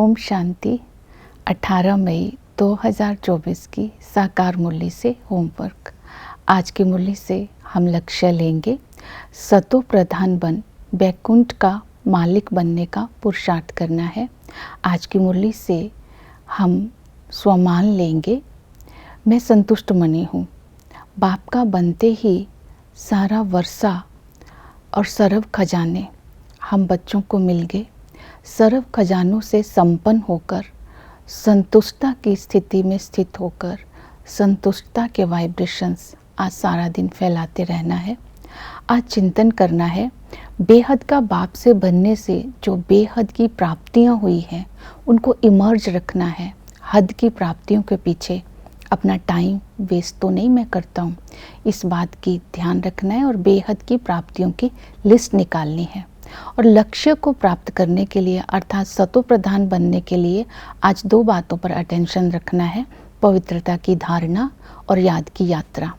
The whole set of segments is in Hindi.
ओम शांति। 18 मई 2024 की साकार मुरली से होमवर्क। आज की मुरली से हम लक्ष्य लेंगे सतो प्रधान बन वैकुंठ का मालिक बनने का पुरुषार्थ करना है। आज की मुरली से हम स्वमान लेंगे, मैं संतुष्ट मनी हूँ। बाप का बनते ही सारा वर्षा और सर्व खजाने हम बच्चों को मिल गए। सर्व खजानों से संपन्न होकर संतुष्टता की स्थिति में स्थित होकर संतुष्टता के वाइब्रेशंस आज सारा दिन फैलाते रहना है। आज चिंतन करना है, बेहद का बाप से बनने से जो बेहद की प्राप्तियां हुई हैं उनको इमर्ज रखना है। हद की प्राप्तियों के पीछे अपना टाइम वेस्ट तो नहीं मैं करता हूँ, इस बात की ध्यान रखना है और बेहद की प्राप्तियों की लिस्ट निकालनी है। और लक्ष्य को प्राप्त करने के लिए अर्थात सतो प्रधान बनने के लिए आज दो बातों पर अटेंशन रखना है, पवित्रता की धारणा और याद की यात्रा।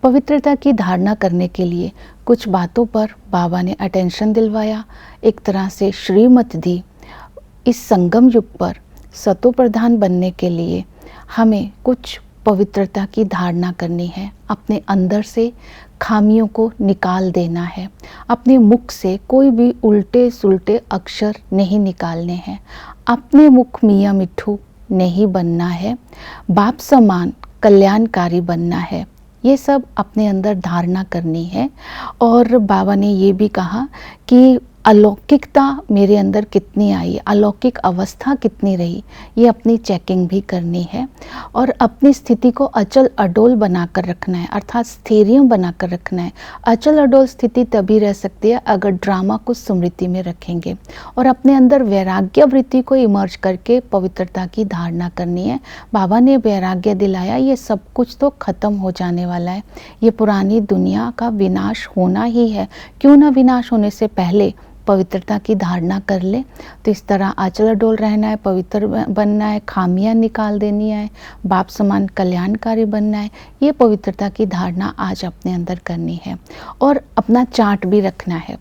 पवित्रता की धारणा करने के लिए कुछ बातों पर बाबा ने अटेंशन दिलवाया, एक तरह से श्रीमत दी। इस संगम युग पर सतो प्रधान बनने के लिए हमें कुछ पवित्रता की धारणा करनी है। अपने अंदर से खामियों को निकाल देना है। अपने मुख से कोई भी उल्टे सुलटे अक्षर नहीं निकालने हैं। अपने मुख मियाँ मिट्ठू नहीं बनना है। बाप समान कल्याणकारी बनना है। ये सब अपने अंदर धारणा करनी है। और बाबा ने ये भी कहा कि अलौकिकता मेरे अंदर कितनी आई, अलौकिक अवस्था कितनी रही, ये अपनी चेकिंग भी करनी है। और अपनी स्थिति को अचल अडोल बनाकर रखना है, अर्थात स्थैर्य बनाकर रखना है। अचल अडोल स्थिति तभी रह सकती है अगर ड्रामा को स्मृति में रखेंगे। और अपने अंदर वैराग्य वृत्ति को इमर्ज करके पवित्रता की धारणा करनी है। बाबा ने वैराग्य दिलाया, ये सब कुछ तो खत्म हो जाने वाला है, ये पुरानी दुनिया का विनाश होना ही है। क्यों ना विनाश होने से पहले पवित्रता की धारणा कर ले। तो इस तरह अचल अडोल रहना है, पवित्र बनना है, खामियां निकाल देनी है, बाप समान कल्याणकारी बनना है। ये पवित्रता की धारणा आज अपने अंदर करनी है। और अपना चार्ट भी रखना है।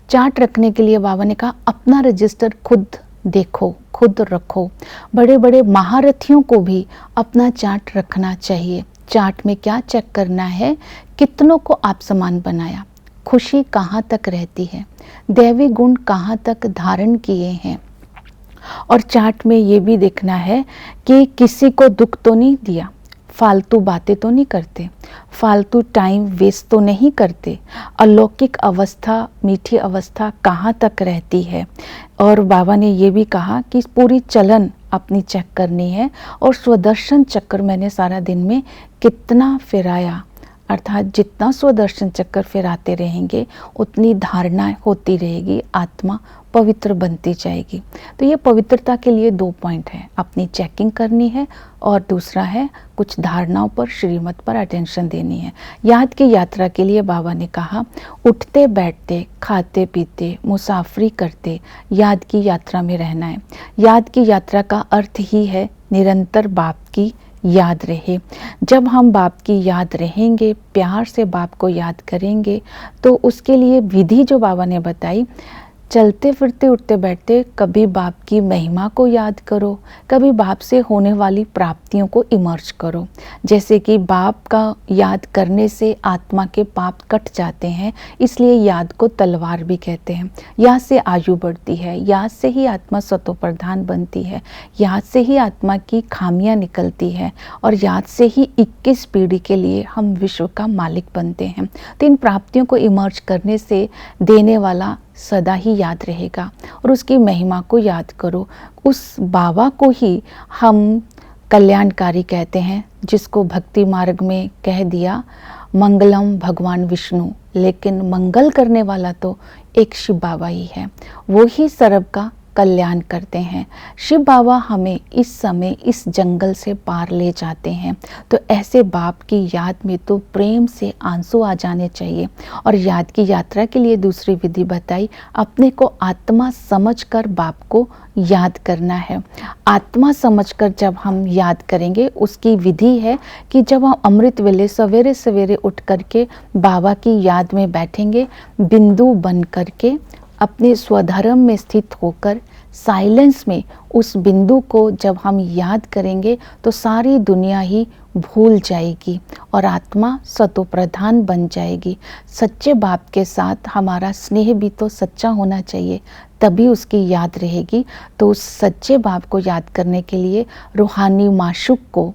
चार्ट रखने के लिए बाबा ने कहा अपना रजिस्टर खुद देखो, खुद रखो। बड़े बड़े महारथियों को भी अपना चार्ट रखना चाहिए। चार्ट में क्या चेक करना है, कितनों को आप समान बनाया, खुशी कहाँ तक रहती है, दैवी गुण कहाँ तक धारण किए हैं। और चार्ट में ये भी देखना है कि किसी को दुख तो नहीं दिया, फालतू बातें तो नहीं करते, फालतू टाइम वेस्ट तो नहीं करते, अलौकिक अवस्था मीठी अवस्था कहाँ तक रहती है। और बाबा ने ये भी कहा कि पूरी चलन अपनी चेक करनी है। और स्वदर्शन चक्र मैंने सारा दिन में कितना फिराया, अर्थात जितना स्वदर्शन चक्कर फिराते रहेंगे उतनी धारणा होती रहेगी, आत्मा पवित्र बनती जाएगी। तो ये पवित्रता के लिए 2 पॉइंट हैं, अपनी चेकिंग करनी है और दूसरा है कुछ धारणाओं पर श्रीमत पर अटेंशन देनी है। याद की यात्रा के लिए बाबा ने कहा उठते बैठते खाते पीते मुसाफरी करते याद की यात्रा में रहना है। याद की यात्रा का अर्थ ही है निरंतर बाप की याद रहे। जब हम बाप की याद रहेंगे, प्यार से बाप को याद करेंगे, तो उसके लिए विधि जो बाबा ने बताई, चलते फिरते उठते बैठते कभी बाप की महिमा को याद करो, कभी बाप से होने वाली प्राप्तियों को इमर्ज करो। जैसे कि बाप का याद करने से आत्मा के पाप कट जाते हैं, इसलिए याद को तलवार भी कहते हैं। याद से आयु बढ़ती है, याद से ही आत्मा सतो प्रधान बनती है, याद से ही आत्मा की खामियां निकलती है और याद से ही 21 पीढ़ी के लिए हम विश्व का मालिक बनते हैं। तो इन प्राप्तियों को इमर्ज करने से देने वाला सदा ही याद रहेगा और उसकी महिमा को याद करो। उस बाबा को ही हम कल्याणकारी कहते हैं, जिसको भक्ति मार्ग में कह दिया मंगलम भगवान विष्णु, लेकिन मंगल करने वाला तो एक शिव बाबा ही है, वो ही सर्व का कल्याण करते हैं। शिव बाबा हमें इस समय इस जंगल से पार ले जाते हैं। तो ऐसे बाप की याद में तो प्रेम से आंसू आ जाने चाहिए। और याद की यात्रा के लिए दूसरी विधि बताई, अपने को आत्मा समझकर बाप को याद करना है। आत्मा समझकर जब हम याद करेंगे, उसकी विधि है कि जब हम अमृत वेले सवेरे सवेरे उठ करके बाबा की याद में बैठेंगे, बिंदु बन करके अपने स्वधर्म में स्थित होकर साइलेंस में उस बिंदु को जब हम याद करेंगे तो सारी दुनिया ही भूल जाएगी और आत्मा सतो प्रधान बन जाएगी। सच्चे बाप के साथ हमारा स्नेह भी तो सच्चा होना चाहिए, तभी उसकी याद रहेगी। तो उस सच्चे बाप को याद करने के लिए रूहानी माशूक को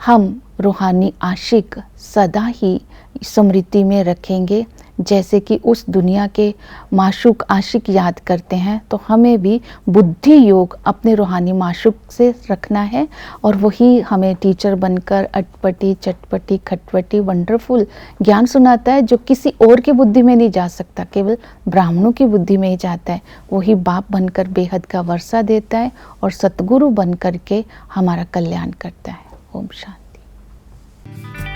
हम रूहानी आशिक सदा ही स्मृति में रखेंगे। जैसे कि उस दुनिया के माशूक आशिक याद करते हैं, तो हमें भी बुद्धि योग अपने रूहानी माशूक से रखना है और वही हमें टीचर बनकर अटपटी चटपटी खटपटी वंडरफुल ज्ञान सुनाता है, जो किसी और की बुद्धि में नहीं जा सकता, केवल ब्राह्मणों की बुद्धि में ही जाता है। वही बाप बनकर बेहद का वर्षा देता है और सतगुरु बन कर के हमारा कल्याण करता है। ओम शांति।